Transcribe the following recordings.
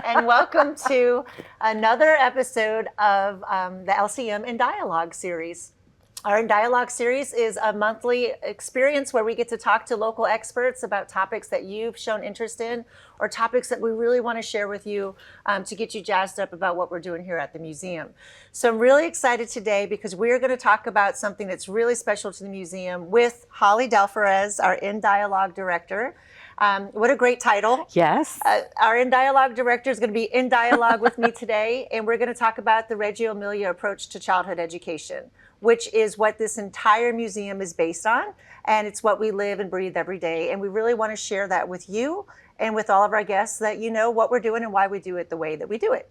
and welcome to another episode of the LCM in Dialogue series. Our In Dialogue series is a monthly experience where we get to talk to local experts about topics that you've shown interest in or topics that we really want to share with you to get you jazzed up about what we're doing here at the museum. So I'm really excited today because we're going to talk about something that's really special to the museum with Holly Delferez, our In Dialogue director. What a great title. Yes. Our In Dialogue director is going to be in dialogue with me today, and we're going to talk about the Reggio Emilia approach to childhood education, which is what this entire museum is based on, and it's what we live and breathe every day. And we really want to share that with you and with all of our guests, that you know what we're doing and why we do it the way that we do it.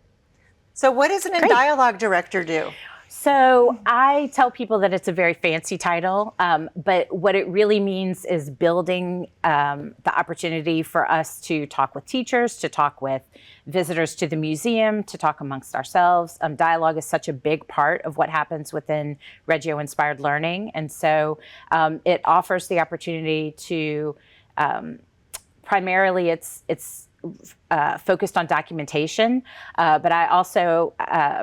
So what does an In Dialogue director do? So I tell people that it's a very fancy title, but what it really means is building the opportunity for us to talk with teachers, to talk with visitors to the museum, to talk amongst ourselves. Dialogue is such a big part of what happens within Reggio Inspired Learning. And so it offers the opportunity to, primarily it's focused on documentation, but I also,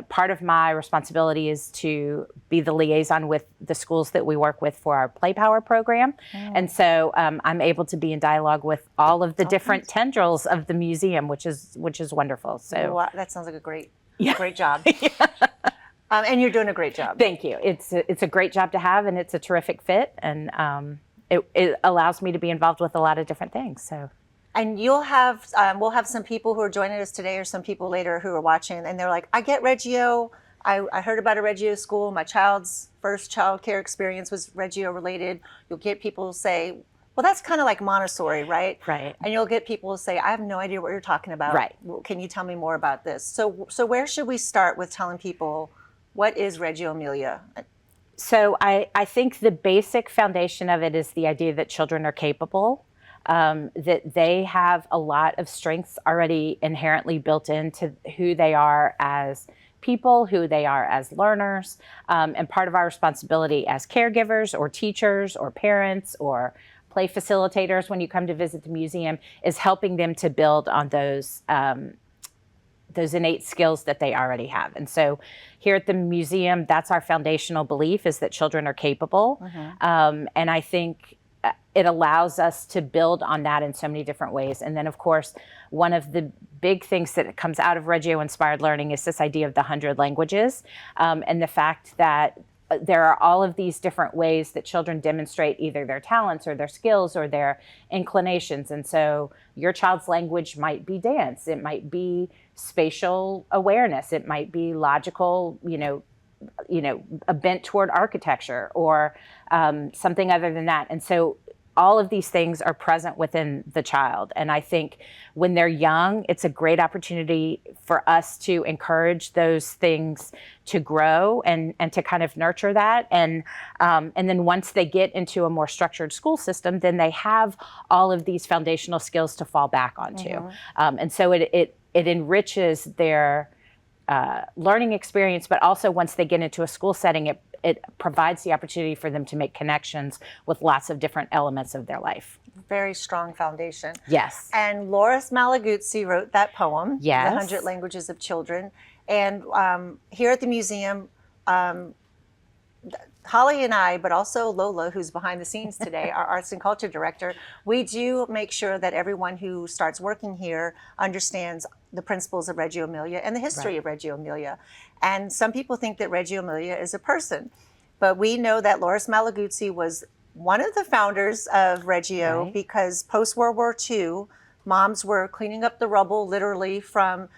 part of my responsibility is to be the liaison with the schools that we work with for our Play Power program. And so I'm able to be in dialogue with all of the different tendrils of the museum, which is wonderful. So wow, that sounds like a great job. And you're doing a great job. Thank you. It's a great job to have, and it's a terrific fit. And it allows me to be involved with a lot of different things. So. And you'll have, we'll have some people who are joining us today or some people later who are watching, and they're like, I get Reggio. I heard about a Reggio school. My child's first child care experience was Reggio related. You'll get people say, well, that's kind of like Montessori, right? Right. And you'll get people who say, I have no idea what you're talking about. Right. Can you tell me more about this? So where should we start with telling people, what is Reggio Emilia? So I think the basic foundation of it is the idea that children are capable. That they have a lot of strengths already inherently built into who they are as people, who they are as learners. And part of our responsibility as caregivers or teachers or parents or play facilitators when you come to visit the museum is helping them to build on those innate skills that they already have. And so here at the museum, that's our foundational belief, is that children are capable. And I think it allows us to build on that in so many different ways. And then, of course, one of the big things that comes out of Reggio Inspired Learning is this idea of the 100 languages, and the fact that there are all of these different ways that children demonstrate either their talents or their skills or their inclinations. And so your child's language might be dance, it might be spatial awareness, it might be logical, a bent toward architecture or something other than that. And so all of these things are present within the child. And I think when they're young, it's a great opportunity for us to encourage those things to grow and to kind of nurture that. And then once they get into a more structured school system, then they have all of these foundational skills to fall back onto. And so it enriches their learning experience, but also once they get into a school setting, it provides the opportunity for them to make connections with lots of different elements of their life. Very strong foundation. Yes. And Loris Malaguzzi wrote that poem, yes. The 100 Languages of Children. And here at the museum, Holly and I, but also Lola, who's behind the scenes today, our arts and culture director, we do make sure that everyone who starts working here understands the principles of Reggio Emilia and the history of Reggio Emilia. And some people think that Reggio Emilia is a person, but we know that Loris Malaguzzi was one of the founders of Reggio because post-World War II, moms were cleaning up the rubble literally from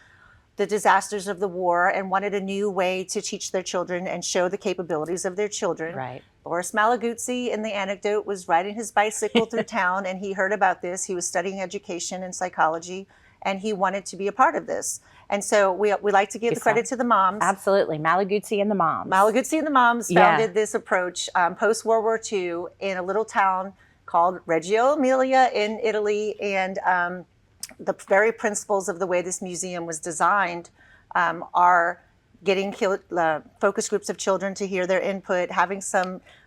the disasters of the war and wanted a new way to teach their children and show the capabilities of their children. Right. Loris Malaguzzi, in the anecdote, was riding his bicycle through town and he heard about this. He was studying education and psychology and he wanted to be a part of this. And so we like to give the credit to the moms. Absolutely. Malaguzzi and the moms. Malaguzzi and the moms founded this approach post-World War II in a little town called Reggio Emilia in Italy. And the very principles of the way this museum was designed are getting focus groups of children to hear their input, having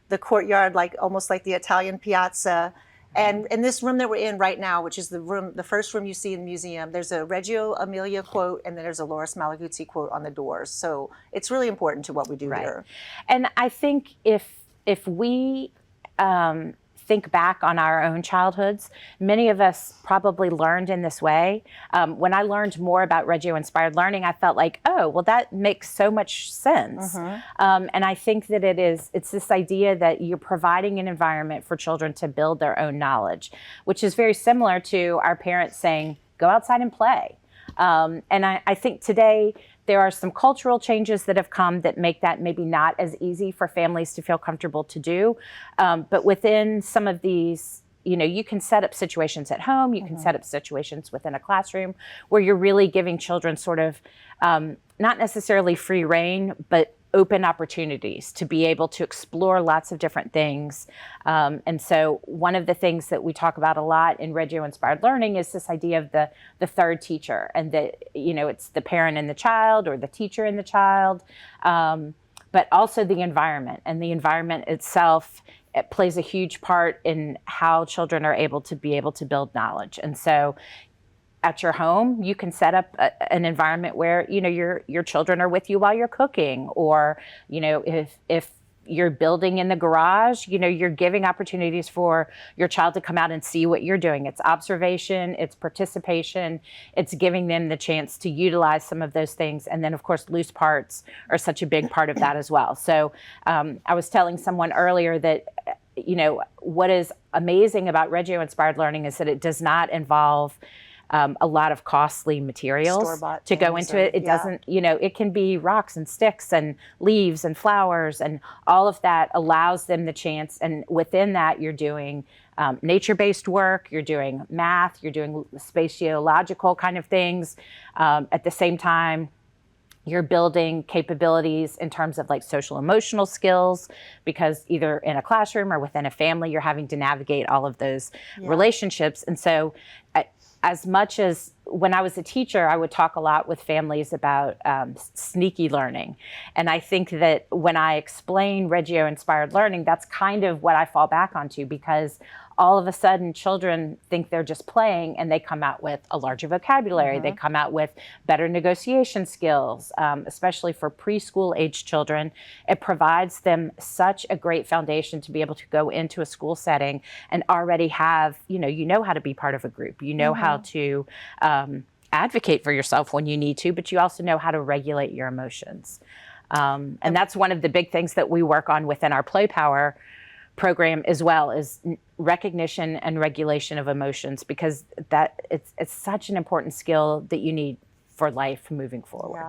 the courtyard almost like the Italian piazza, And in this room that we're in right now, which is the first room you see in the museum, there's a Reggio Emilia quote, and then there's a Loris Malaguzzi quote on the doors. So it's really important to what we do here. And I think if we think back on our own childhoods, many of us probably learned in this way. When I learned more about Reggio-inspired learning, I felt like, oh, well, that makes so much sense. And I think that it's this idea that you're providing an environment for children to build their own knowledge, which is very similar to our parents saying, go outside and play. And I think today there are some cultural changes that have come that make that maybe not as easy for families to feel comfortable to do. But within some of these, you can set up situations at home, you can set up situations within a classroom where you're really giving children sort of not necessarily free rein, but open opportunities to be able to explore lots of different things. And so one of the things that we talk about a lot in Reggio-inspired learning is this idea of the third teacher, and that, it's the parent and the child, or the teacher and the child, but also the environment. And the environment itself, it plays a huge part in how children are able to build knowledge. And so at your home, you can set up an environment where, your children are with you while you're cooking, or, if you're building in the garage, you're giving opportunities for your child to come out and see what you're doing. It's observation, it's participation, it's giving them the chance to utilize some of those things. And then, of course, loose parts are such a big part of that as well. So I was telling someone earlier that, what is amazing about Reggio-inspired learning is that it does not involve a lot of costly materials to go into it. It doesn't, it can be rocks and sticks and leaves and flowers, and all of that allows them the chance. And within that, you're doing nature-based work, you're doing math, you're doing spatiological kind of things. At the same time, you're building capabilities in terms of like social emotional skills, because either in a classroom or within a family, you're having to navigate all of those relationships. And so as much as when I was a teacher, I would talk a lot with families about sneaky learning. And I think that when I explain Reggio-inspired learning, that's kind of what I fall back onto, because all of a sudden children think they're just playing, and they come out with a larger vocabulary. They come out with better negotiation skills, especially for preschool age children. It provides them such a great foundation to be able to go into a school setting and already have, you know how to be part of a group, how to advocate for yourself when you need to, but you also know how to regulate your emotions. And that's one of the big things that we work on within our Play Power program as well, is recognition and regulation of emotions, because that it's such an important skill that you need for life moving forward.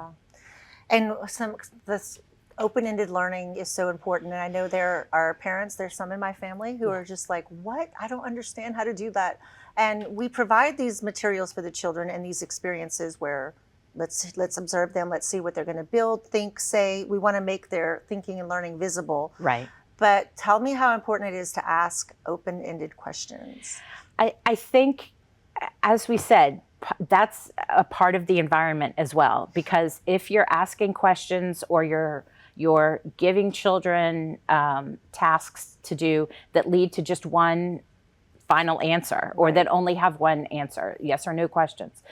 And this open-ended learning is so important. And I know there are parents, there's some in my family who are just like, what? I don't understand how to do that. And we provide these materials for the children and these experiences where let's observe them, let's see what they're going to build, think, say. We want to make their thinking and learning visible. Right. But tell me how important it is to ask open-ended questions. I think, as we said, that's a part of the environment as well, because if you're asking questions, or you're giving children tasks to do that lead to just one final answer, or that only have one answer, yes or no questions,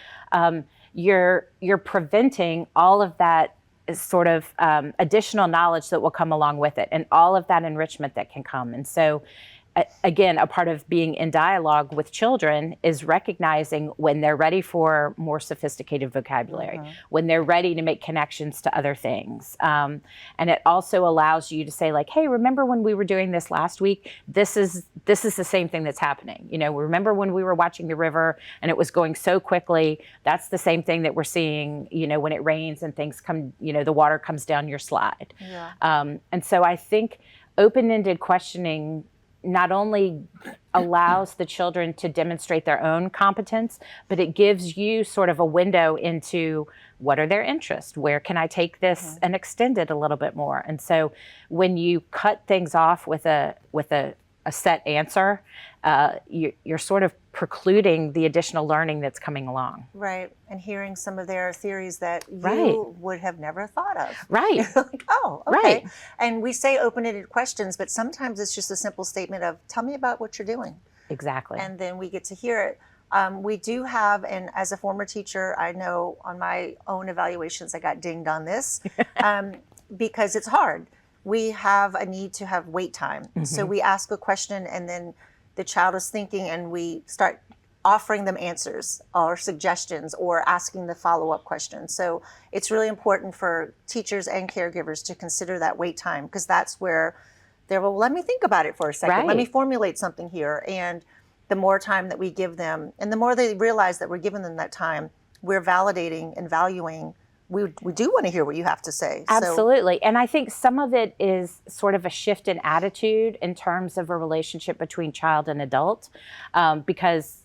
you're preventing all of that sort of additional knowledge that will come along with it, and all of that enrichment that can come. And so again, a part of being in dialogue with children is recognizing when they're ready for more sophisticated vocabulary, when they're ready to make connections to other things. And it also allows you to say, like, hey, remember when we were doing this last week? This is the same thing that's happening. Remember when we were watching the river and it was going so quickly? That's the same thing that we're seeing, when it rains and things come, the water comes down your slide. And so I think open-ended questioning not only allows the children to demonstrate their own competence, but it gives you sort of a window into what are their interests, where can I take this and extend it a little bit more. And so when you cut things off with a set answer, you're sort of precluding the additional learning that's coming along. Right, and hearing some of their theories that you would have never thought of. Right. Like, oh, okay. And we say open-ended questions, but sometimes it's just a simple statement of, tell me about what you're doing. Exactly. and then we get to hear it. We do have, and as a former teacher, I know on my own evaluations, I got dinged on this because it's hard. We have a need to have wait time. So we ask a question and then the child is thinking and we start offering them answers or suggestions or asking the follow-up questions. So it's really important for teachers and caregivers to consider that wait time, because that's where they're, well, let me think about it for a second. Let me Right. formulate something here. And the more time that we give them and the more they realize that we're giving them that time, we're validating and valuing. We do want to hear what you have to say. So Absolutely. And I think some of it is sort of a shift in attitude in terms of a relationship between child and adult. Because,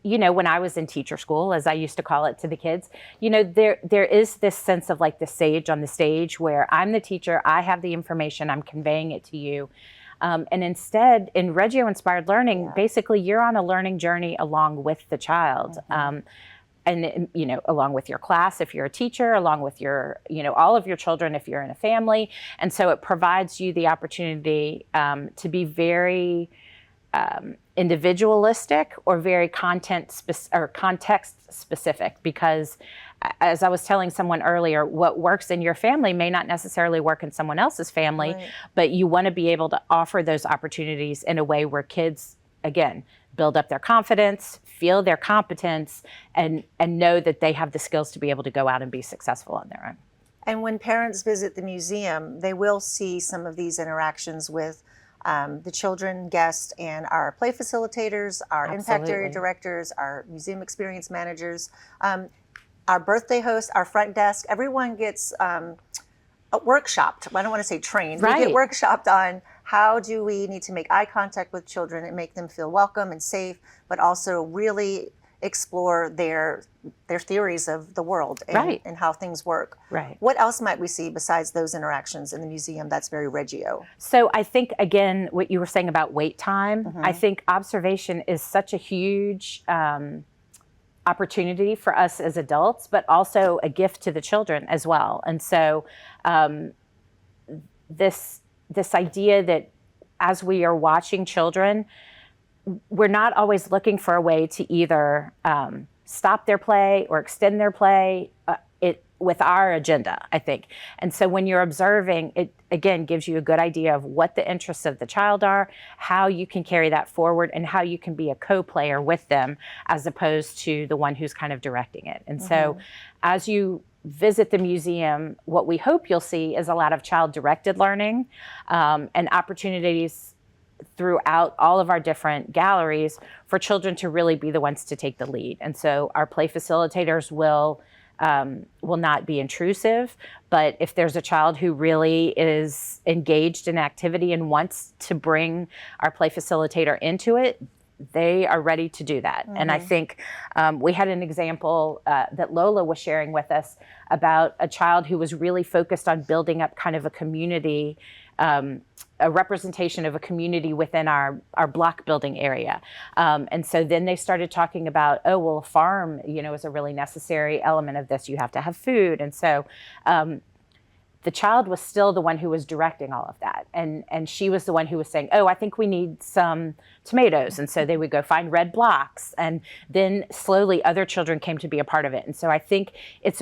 you know, when I was in teacher school, as I used to call it to the kids, you know, there is this sense of like the sage on the stage where I'm the teacher, I have the information, I'm conveying it to you. And instead, in Reggio Inspired Learning, basically you're on a learning journey along with the child. And, you know, along with your class, if you're a teacher, along with your, you know, all of your children, if you're in a family. And so it provides you the opportunity to be very individualistic or very context specific, because as I was telling someone earlier, what works in your family may not necessarily work in someone else's family, but you want to be able to offer those opportunities in a way where kids, again, build up their confidence, feel their competence, and know that they have the skills to be able to go out and be successful on their own. And when parents visit the museum, they will see some of these interactions with the children, guests, and our play facilitators, our impact area Absolutely. directors, our museum experience managers, our birthday hosts, our front desk. Everyone gets workshopped. I don't want to say trained. We get Right. workshopped on how do we need to make eye contact with children and make them feel welcome and safe, but also really explore their theories of the world and, Right. and how things work. Right. What else might we see besides those interactions in the museum that's very Reggio? So I think, again, what you were saying about wait time, I think observation is such a huge opportunity for us as adults, but also a gift to the children as well. And so this idea that as we are watching children, we're not always looking for a way to either stop their play or extend their play with our agenda, I think. And so when you're observing, it again gives you a good idea of what the interests of the child are, how you can carry that forward, and how you can be a co-player with them as opposed to the one who's kind of directing it. And so as you visit the museum, what we hope you'll see is a lot of child-directed learning and opportunities throughout all of our different galleries for children to really be the ones to take the lead. And so our play facilitators will not be intrusive, but if there's a child who really is engaged in activity and wants to bring our play facilitator into it, they are ready to do that. And I think we had an example that Lola was sharing with us about a child who was really focused on building up kind of a community, a representation of a community within our block building area. And so then they started talking about, oh, well, a farm, you know, is a really necessary element of this. You have to have food. And so the child was still the one who was directing all of that. And she was the one who was saying, oh, I think we need some tomatoes. And so they would go find red blocks. And then slowly other children came to be a part of it. And so I think it's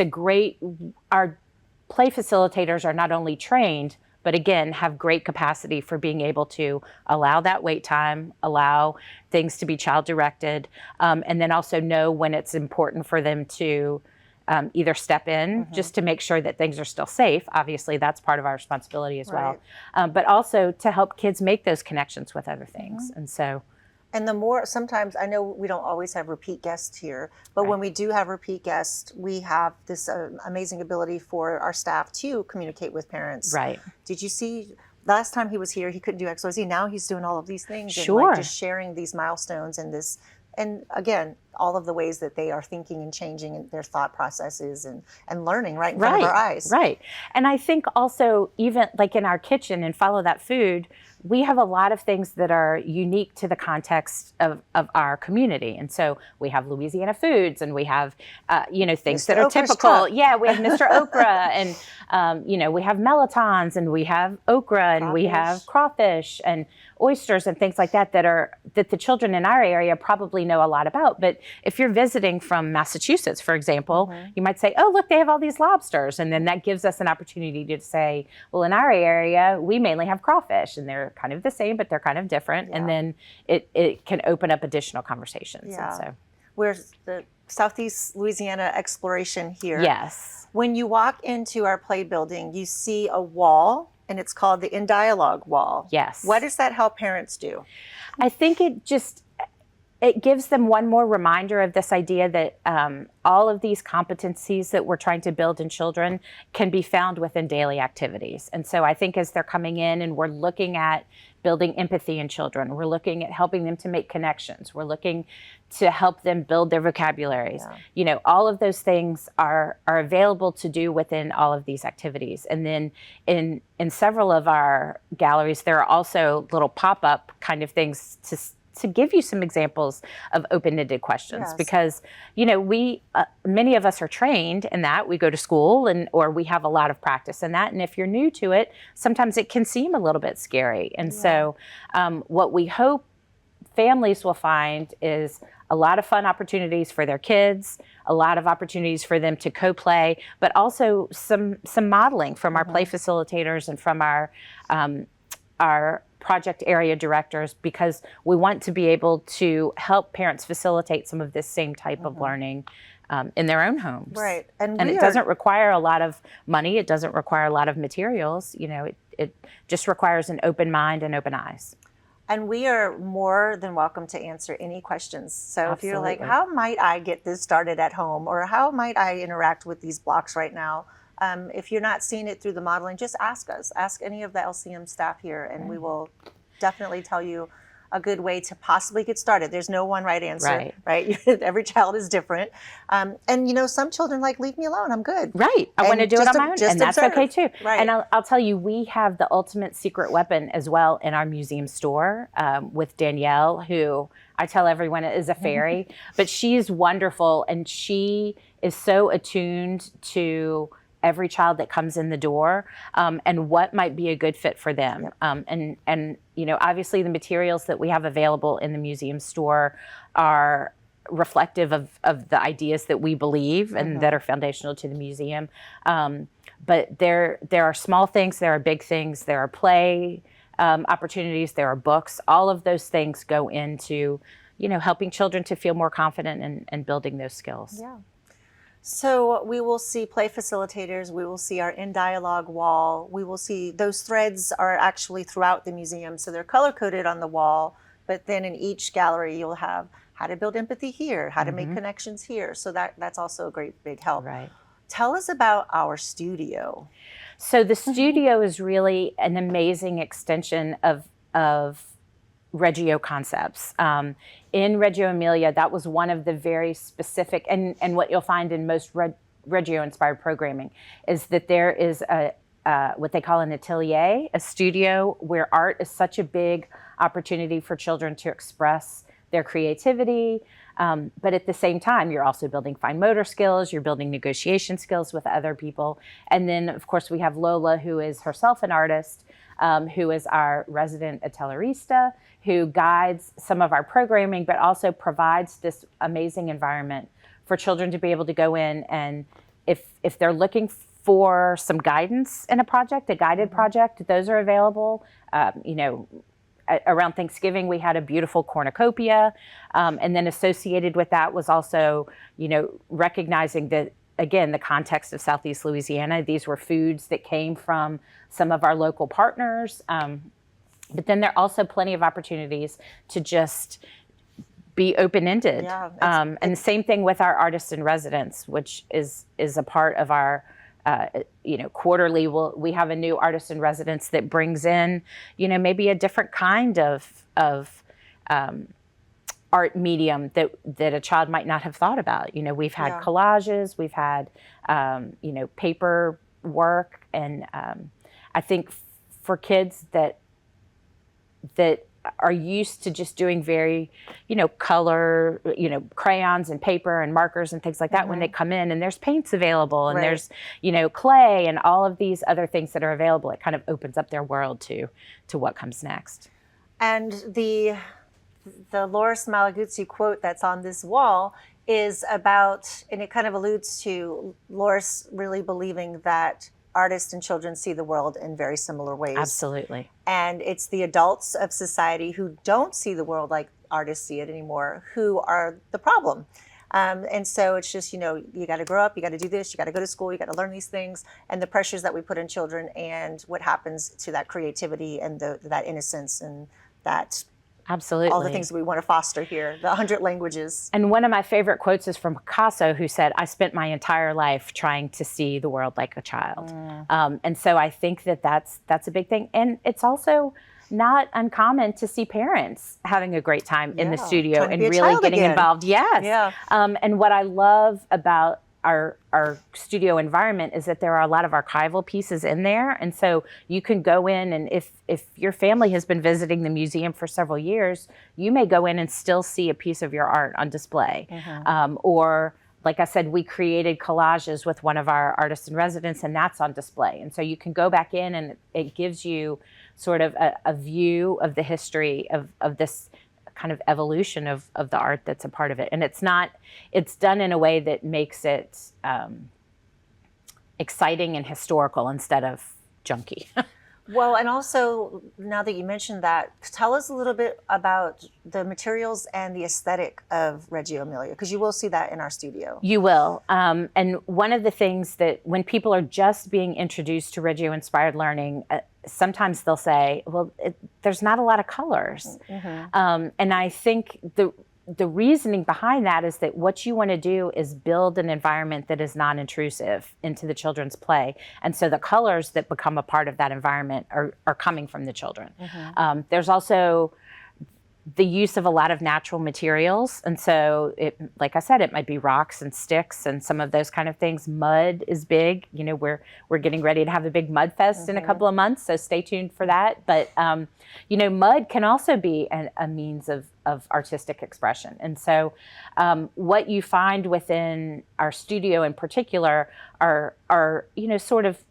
our play facilitators are not only trained, but again, have great capacity for being able to allow that wait time, allow things to be child directed, and then also know when it's important for them to either step in just to make sure that things are still safe. Obviously, that's part of our responsibility as well. But also to help kids make those connections with other things. And so. And the more, sometimes, I know we don't always have repeat guests here, but when we do have repeat guests, we have this amazing ability for our staff to communicate with parents. Right. Did you see, last time he was here, he couldn't do X, Y, Z. Now he's doing all of these things. Sure. And like just sharing these milestones and this. And again, all of the ways that they are thinking and changing in their thought processes and learning right in front of our eyes. Right. And I think also, even like in our kitchen and Follow That Food, we have a lot of things that are unique to the context of our community. And so we have Louisiana foods, and we have, things that are Okra's typical. truck. Yeah, we have Mr. Okra, and, we have melitons, and we have okra, and we have crawfish and oysters and things like that that the children in our area probably know a lot about. But if you're visiting from Massachusetts, for example, you might say, oh, look, they have all these lobsters. And then that gives us an opportunity to say, well, in our area, we mainly have crawfish, and they're kind of the same, but they're kind of different. Yeah. And then it can open up additional conversations. Yeah. And so we're the Southeast Louisiana exploration here. Yes. When you walk into our play building, you see a wall, and it's called the In Dialogue wall. Yes. What does that help parents do? I think it gives them one more reminder of this idea that all of these competencies that we're trying to build in children can be found within daily activities. And so I think as they're coming in and we're looking at building empathy in children, we're looking at helping them to make connections, we're looking to help them build their vocabularies. Yeah. All of those things are available to do within all of these activities. And then in several of our galleries, there are also little pop-up kind of things to give you some examples of open-ended questions. Yes. Because, we, many of us are trained in that. We go to school or we have a lot of practice in that. And if you're new to it, sometimes it can seem a little bit scary. And so what we hope families will find is a lot of fun opportunities for their kids, a lot of opportunities for them to co-play, but also some modeling from our play facilitators and from our project area directors, because we want to be able to help parents facilitate some of this same type of learning in their own homes. Right. And it doesn't require a lot of money. It doesn't require a lot of materials. It just requires an open mind and open eyes. And we are more than welcome to answer any questions. So Absolutely. If you're like, how might I get this started at home? Or how might I interact with these blocks right now? If you're not seeing it through the modeling, just ask us. Ask any of the LCM staff here, and we will definitely tell you a good way to possibly get started. There's no one right answer, right? Every child is different. And some children leave me alone, I'm good. Right, I want to do it on my own, and that's okay too. Right. And I'll tell you, we have the ultimate secret weapon as well in our museum store with Danielle, who I tell everyone is a fairy, but she's wonderful, and she is so attuned to every child that comes in the door and what might be a good fit for them. Yep. And obviously the materials that we have available in the museum store are reflective of the ideas that we believe and that are foundational to the museum. But there are small things, there are big things, there are play opportunities, there are books. All of those things go into, helping children to feel more confident and building those skills. Yeah. So we will see play facilitators, we will see our In Dialogue wall, we will see those threads are actually throughout the museum. So they're color-coded on the wall, but then in each gallery you'll have how to build empathy here, how to make connections here. So that's also a great big help. Right. Tell us about our studio. So the studio is really an amazing extension of Reggio concepts. In Reggio Emilia, that was one of the very specific, and what you'll find in most Reggio-inspired programming is that there is what they call an atelier, a studio where art is such a big opportunity for children to express their creativity. But at the same time, you're also building fine motor skills, you're building negotiation skills with other people. And then, of course, we have Lola, who is herself an artist, who is our resident atelierista, who guides some of our programming, but also provides this amazing environment for children to be able to go in, and if they're looking for some guidance in a project, a guided project, those are available. Around Thanksgiving, we had a beautiful cornucopia, and then associated with that was also, recognizing that, again, the context of Southeast Louisiana. These were foods that came from some of our local partners. But then there are also plenty of opportunities to just be open-ended. Yeah, and the same thing with our artists in residence, which is a part of our, quarterly. We have a new artist in residence that brings in, maybe a different kind of art medium that a child might not have thought about. You know, we've had Yeah. collages, we've had, you know, paper work. And I think for kids that are used to just doing very, you know, color, you know, crayons and paper and markers and things like that, when they come in and there's paints available and Right. there's, you know, clay and all of these other things that are available, it kind of opens up their world to what comes next. And the Loris Malaguzzi quote that's on this wall is about, and it kind of alludes to Loris really believing that artists and children see the world in very similar ways. Absolutely. And it's the adults of society who don't see the world like artists see it anymore who are the problem. And so it's just, you know, you got to grow up, you got to do this, you got to go to school, you got to learn these things, and the pressures that we put in children and what happens to that creativity and that innocence and that Absolutely. all the things that we want to foster here, the 100 languages. And one of my favorite quotes is from Picasso, who said, "I spent my entire life trying to see the world like a child." And so I think that's a big thing. And it's also not uncommon to see parents having a great time in the studio Trying to and be a really child getting again. involved. Yes. Yeah. And what I love about our studio environment is that there are a lot of archival pieces in there. And so you can go in, and if your family has been visiting the museum for several years, you may go in and still see a piece of your art on display. Or like I said, we created collages with one of our artists in residence, and that's on display. And so you can go back in, and it gives you sort of a view of the history of this kind of evolution of the art that's a part of it. And it's done in a way that makes it exciting and historical instead of junky. Well, and also, now that you mentioned that, tell us a little bit about the materials and the aesthetic of Reggio Emilia, because you will see that in our studio. You will. And one of the things that when people are just being introduced to Reggio-inspired learning, sometimes they'll say, well, there's not a lot of colors. And I think the reasoning behind that is that what you want to do is build an environment that is non-intrusive into the children's play. And so the colors that become a part of that environment are coming from the children. There's also the use of a lot of natural materials. And so, like I said, it might be rocks and sticks and some of those kind of things. Mud is big. You know, we're getting ready to have a big mud fest in a couple of months, so stay tuned for that. But, you know, mud can also be a means of artistic expression. And so what you find within our studio in particular are you know, sort of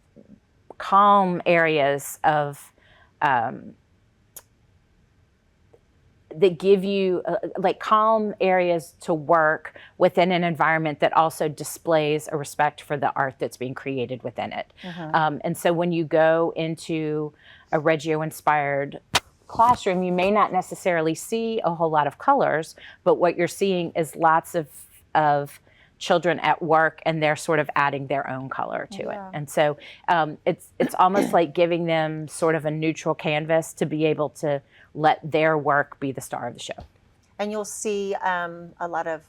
calm areas of that give you like calm areas to work within an environment that also displays a respect for the art that's being created within it. And so when you go into a Reggio-inspired classroom, you may not necessarily see a whole lot of colors, but what you're seeing is lots of children at work, and they're sort of adding their own color to it. And so it's almost like giving them sort of a neutral canvas to be able to let their work be the star of the show. And you'll see a lot of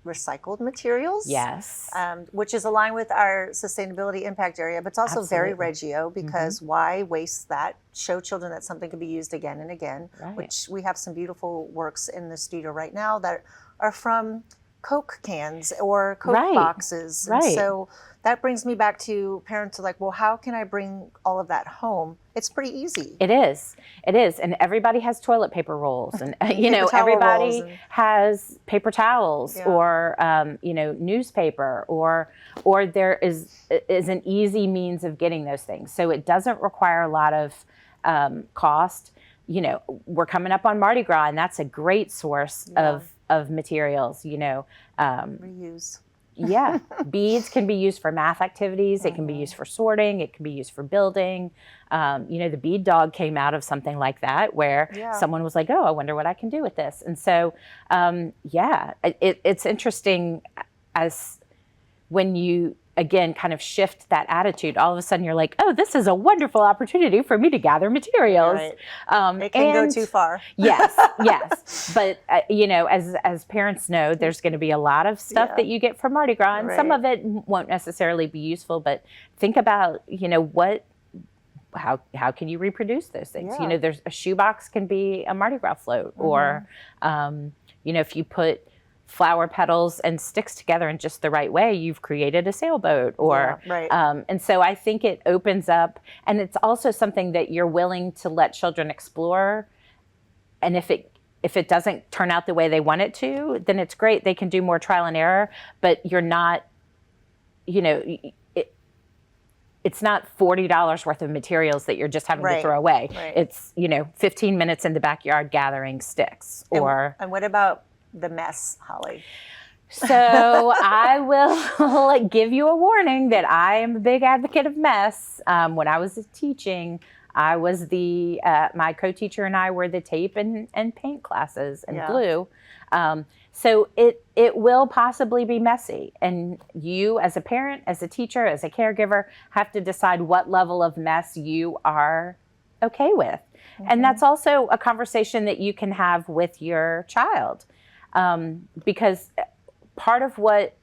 recycled materials. Yes. Which is aligned with our sustainability impact area, but it's also very Reggio, because why waste that? Show children that something can be used again and again, which we have some beautiful works in the studio right now that are from Coke cans or Coke boxes. And so that brings me back to parents are like, well, how can I bring all of that home? It's pretty easy. It is. And everybody has toilet paper rolls, and you know, everybody has paper towels or you know, newspaper, or there is an easy means of getting those things. So it doesn't require a lot of cost. You know, we're coming up on Mardi Gras, and that's a great source of materials, you know. Reuse. Beads can be used for math activities. It can be used for sorting. It can be used for building. You know, the bead dog came out of something like that, where someone was like, oh, I wonder what I can do with this. And so, it's interesting as when you, again, kind of shift that attitude, all of a sudden you're like, oh, this is a wonderful opportunity for me to gather materials. It can go too far. Yes. But, you know, as parents know, there's going to be a lot of stuff that you get from Mardi Gras, and some of it won't necessarily be useful, but think about, you know, how can you reproduce those things? You know, there's a shoebox can be a Mardi Gras float, or, if you put flower petals and sticks together in just the right way, you've created a sailboat. Or Yeah, right. And so I think it opens up, and it's also something that you're willing to let children explore. And if it doesn't turn out the way they want it to, then it's great. They can do more trial and error, but you're not, it's not $40 worth of materials that you're just having to throw away. Right. It's, 15 minutes in the backyard gathering sticks. And what about the mess, Holly? So I will give you a warning that I am a big advocate of mess. When I was teaching, I was my co-teacher and I were the tape and paint classes and glue. So it will possibly be messy. And you as a parent, as a teacher, as a caregiver, have to decide what level of mess you are okay with. And that's also a conversation that you can have with your child. Because part of what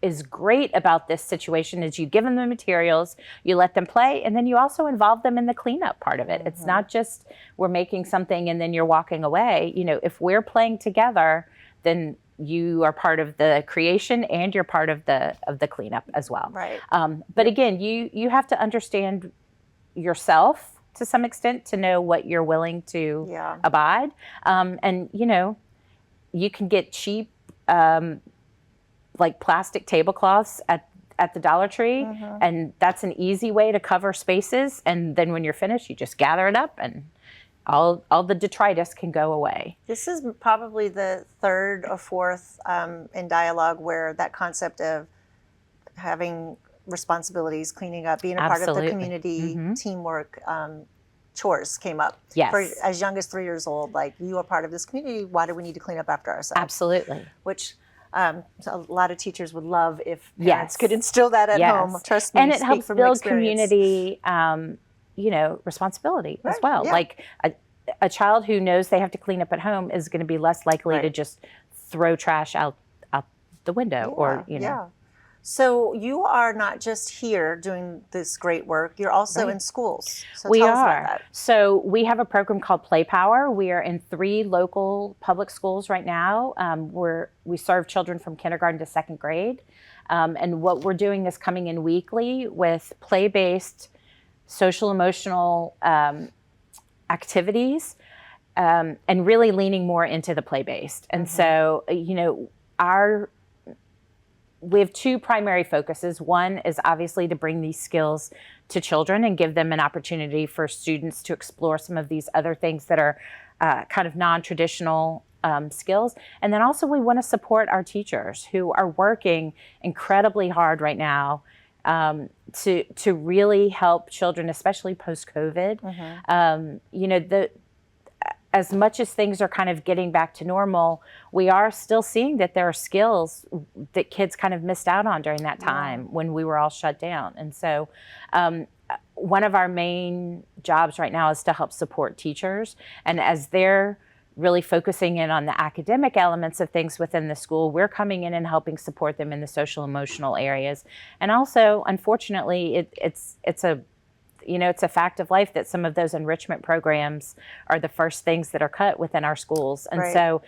is great about this situation is you give them the materials, you let them play, and then you also involve them in the cleanup part of it. It's not just we're making something and then you're walking away. If we're playing together, then you are part of the creation and you're part of the cleanup as well. Right. But again, you have to understand yourself to some extent to know what you're willing to abide. And you can get cheap like plastic tablecloths at the Dollar Tree, and that's an easy way to cover spaces. And then when you're finished, you just gather it up and all the detritus can go away. This is probably the third or fourth in dialogue where that concept of having responsibilities, cleaning up, being a part of the community, teamwork, chores came up. Yes. For as young as 3 years old, like, you are part of this community, why do we need to clean up after ourselves? Absolutely. Which a lot of teachers would love if parents could instill that at home. Trust me, and it helps build community, responsibility as well. Yeah. Like a child who knows they have to clean up at home is going to be less likely to just throw trash out the window Yeah. So you are not just here doing this great work, you're also in schools. So we tell us are. about that. So we have a program called Play Power. We are in 3 local public schools right now. We serve children from kindergarten to 2nd grade. And what we're doing is coming in weekly with play-based social emotional activities and really leaning more into the play-based. And so, we have 2 primary focuses. One is obviously to bring these skills to children and give them an opportunity for students to explore some of these other things that are kind of non-traditional skills. And then also we want to support our teachers who are working incredibly hard right now to really help children, especially post-COVID. As much as things are kind of getting back to normal, we are still seeing that there are skills that kids kind of missed out on during that time when we were all shut down. And so one of our main jobs right now is to help support teachers. And as they're really focusing in on the academic elements of things within the school, we're coming in and helping support them in the social emotional areas. And also, unfortunately, it's a fact of life that some of those enrichment programs are the first things that are cut within our schools. And so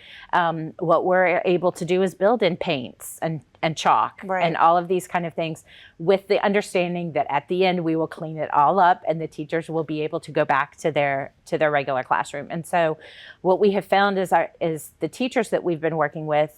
what we're able to do is build in paints and chalk and all of these kind of things with the understanding that at the end we will clean it all up and the teachers will be able to go back to their regular classroom. And so what we have found is the teachers that we've been working with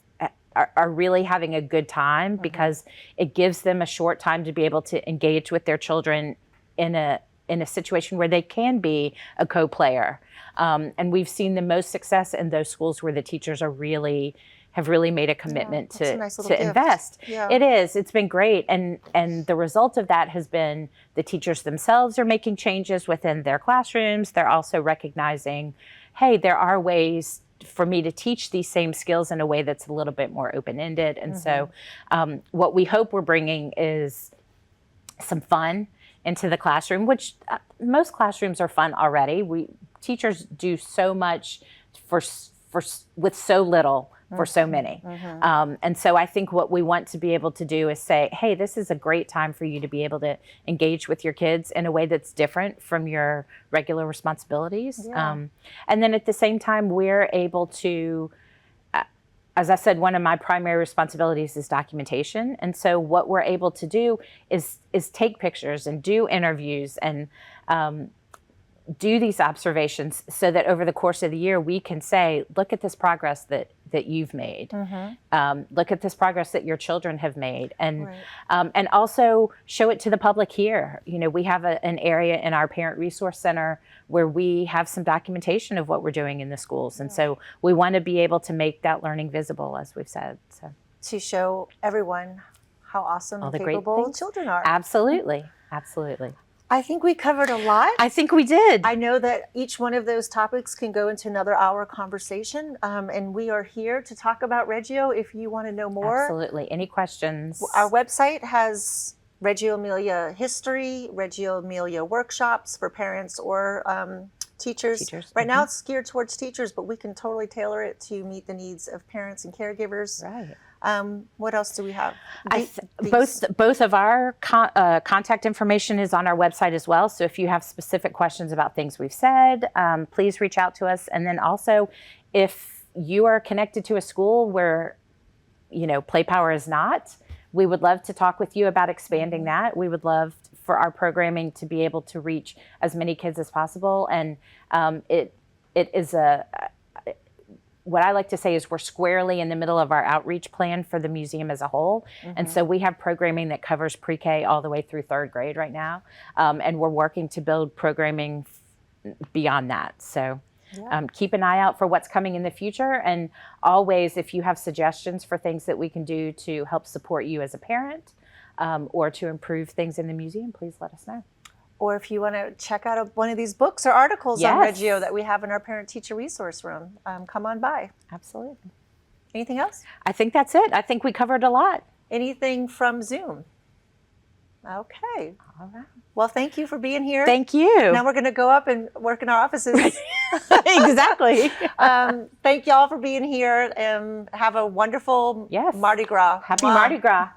are really having a good time because it gives them a short time to be able to engage with their children in a situation where they can be a co-player. And we've seen the most success in those schools where the teachers have really made a commitment to invest. Yeah. It is. It's been great. And the result of that has been the teachers themselves are making changes within their classrooms. They're also recognizing, hey, there are ways for me to teach these same skills in a way that's a little bit more open-ended. And so what we hope we're bringing is some fun into the classroom, which most classrooms are fun already. Teachers do so much with so little for so many. And so I think what we want to be able to do is say, hey, this is a great time for you to be able to engage with your kids in a way that's different from your regular responsibilities. And then at the same time, we're able to as I said, one of my primary responsibilities is documentation. And so what we're able to do is take pictures and do interviews and do these observations so that over the course of the year, we can say, look at this progress that you've made. Look at this progress that your children have made. And, and also show it to the public here. You know, we have an area in our Parent Resource Center where we have some documentation of what we're doing in the schools. And so we want to be able to make that learning visible, as we've said. So to show everyone how awesome and capable children are. Absolutely. Absolutely. I think we covered a lot. I think we did. I know that each one of those topics can go into another hour conversation, and we are here to talk about Reggio if you want to know more. Absolutely. Any questions? Our website has Reggio Emilia history, Reggio Emilia workshops for parents or teachers. Right now it's geared towards teachers, but we can totally tailor it to meet the needs of parents and caregivers. Right. What else do we have? Both of our contact information is on our website as well. So if you have specific questions about things we've said, please reach out to us. And then also, if you are connected to a school where, you know, Play Power is not, we would love to talk with you about expanding that. We would love for our programming to be able to reach as many kids as possible. And it is what I like to say is we're squarely in the middle of our outreach plan for the museum as a whole. And so we have programming that covers pre-K all the way through 3rd grade right now. And we're working to build programming beyond that. So keep an eye out for what's coming in the future. And always, if you have suggestions for things that we can do to help support you as a parent or to improve things in the museum, please let us know. Or if you want to check out one of these books or articles on Reggio that we have in our parent-teacher resource room, come on by. Absolutely. Anything else? I think that's it. I think we covered a lot. Anything from Zoom? Okay. All right. Well, thank you for being here. Thank you. Now we're going to go up and work in our offices. Exactly. Thank y'all for being here, and have a wonderful Mardi Gras. Happy Mardi Gras.